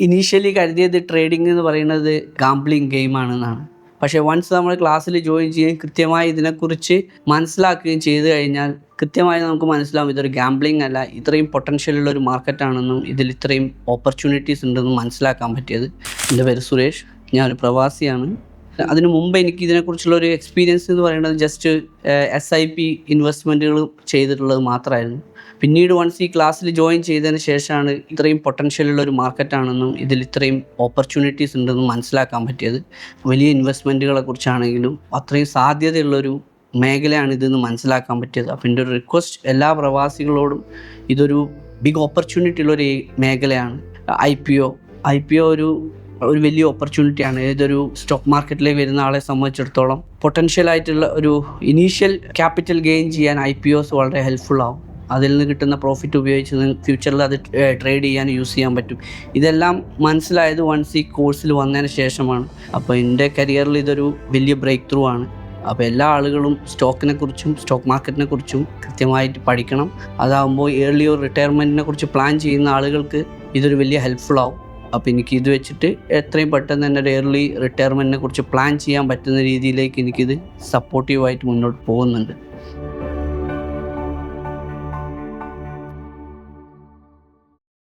Initially കരുതിയത് trading എന്ന് പറയുന്നത് ഗാംബ്ലിംഗ് ഗെയിമാണെന്നാണ്. പക്ഷേ വൺസ് നമ്മൾ ക്ലാസ്സിൽ ജോയിൻ ചെയ്യുകയും കൃത്യമായി ഇതിനെക്കുറിച്ച് മനസ്സിലാക്കുകയും ചെയ്തു കഴിഞ്ഞാൽ കൃത്യമായി നമുക്ക് മനസ്സിലാവും ഇതൊരു ഗാംബ്ലിംഗ് അല്ല, ഇത്രയും പൊട്ടൻഷ്യലുള്ള ഒരു മാർക്കറ്റാണെന്നും ഇതിൽ ഇത്രയും ഓപ്പർച്യൂണിറ്റീസ് ഉണ്ടെന്നും മനസ്സിലാക്കാൻ പറ്റിയത്. എൻ്റെ പേര് സുരേഷ്, ഞാനൊരു പ്രവാസിയാണ്. അതിനു മുമ്പ് എനിക്ക് ഇതിനെക്കുറിച്ചുള്ള ഒരു എക്സ്പീരിയൻസ് എന്ന് പറയുന്നത് ജസ്റ്റ് SIP ഇൻവെസ്റ്റ്മെൻറ്റുകൾ ചെയ്തിട്ടുള്ളത് മാത്രമായിരുന്നു. പിന്നീട് വൺസ് ഈ ക്ലാസ്സിൽ ജോയിൻ ചെയ്തതിന് ശേഷമാണ് ഇത്രയും പൊട്ടൻഷ്യലുള്ള ഒരു മാർക്കറ്റാണെന്നും ഇതിൽ ഇത്രയും ഓപ്പർച്യൂണിറ്റീസ് ഉണ്ടെന്നും മനസ്സിലാക്കാൻ പറ്റിയത്. വലിയ ഇൻവെസ്റ്റ്മെൻറ്റുകളെ കുറിച്ചാണെങ്കിലും അത്രയും സാധ്യതയുള്ളൊരു മേഖലയാണ് ഇതെന്ന് മനസ്സിലാക്കാൻ പറ്റിയത്. അപ്പോൾ എൻ്റെ ഒരു റിക്വസ്റ്റ് എല്ലാ പ്രവാസികളോടും, ഇതൊരു ബിഗ് ഓപ്പർച്യൂണിറ്റി ഉള്ളൊരു മേഖലയാണ്. IPO ഒരു വലിയ ഓപ്പർച്യൂണിറ്റിയാണ്. ഏതൊരു സ്റ്റോക്ക് മാർക്കറ്റിലേക്ക് വരുന്ന ആളെ സംബന്ധിച്ചിടത്തോളം പൊട്ടൻഷ്യലായിട്ടുള്ള ഒരു ഇനീഷ്യൽ ക്യാപിറ്റൽ ഗെയിൻ ചെയ്യാൻ IPOs വളരെ ഹെൽപ്ഫുൾ ആവും. അതിൽ നിന്ന് കിട്ടുന്ന പ്രോഫിറ്റ് ഉപയോഗിച്ച് ഫ്യൂച്ചറിൽ അത് ട്രേഡ് ചെയ്യാൻ യൂസ് ചെയ്യാൻ പറ്റും. ഇതെല്ലാം മനസ്സിലായത് വൺസ് ഈ കോഴ്സിൽ വന്നതിന് ശേഷമാണ്. അപ്പോൾ എൻ്റെ കരിയറിൽ ഇതൊരു വലിയ ബ്രേക്ക് ത്രൂ ആണ്. അപ്പോൾ എല്ലാ ആളുകളും സ്റ്റോക്കിനെ കുറിച്ചും സ്റ്റോക്ക് മാർക്കറ്റിനെ കുറിച്ചും കൃത്യമായിട്ട് പഠിക്കണം. അതാകുമ്പോൾ ഏർലി ഒരു റിട്ടയർമെൻറ്റിനെ കുറിച്ച് പ്ലാൻ ചെയ്യുന്ന ആളുകൾക്ക് ഇതൊരു വലിയ ഹെൽപ്ഫുൾ ആവും. അപ്പോൾ എനിക്ക് ഇത് വെച്ചിട്ട് എത്രയും പെട്ടെന്ന് തന്നെ ഒരു ഏർലി റിട്ടയർമെൻറ്റിനെ കുറിച്ച് പ്ലാൻ ചെയ്യാൻ പറ്റുന്ന രീതിയിലേക്ക് എനിക്കിത് സപ്പോർട്ടീവായിട്ട് മുന്നോട്ട് പോകുന്നുണ്ട്.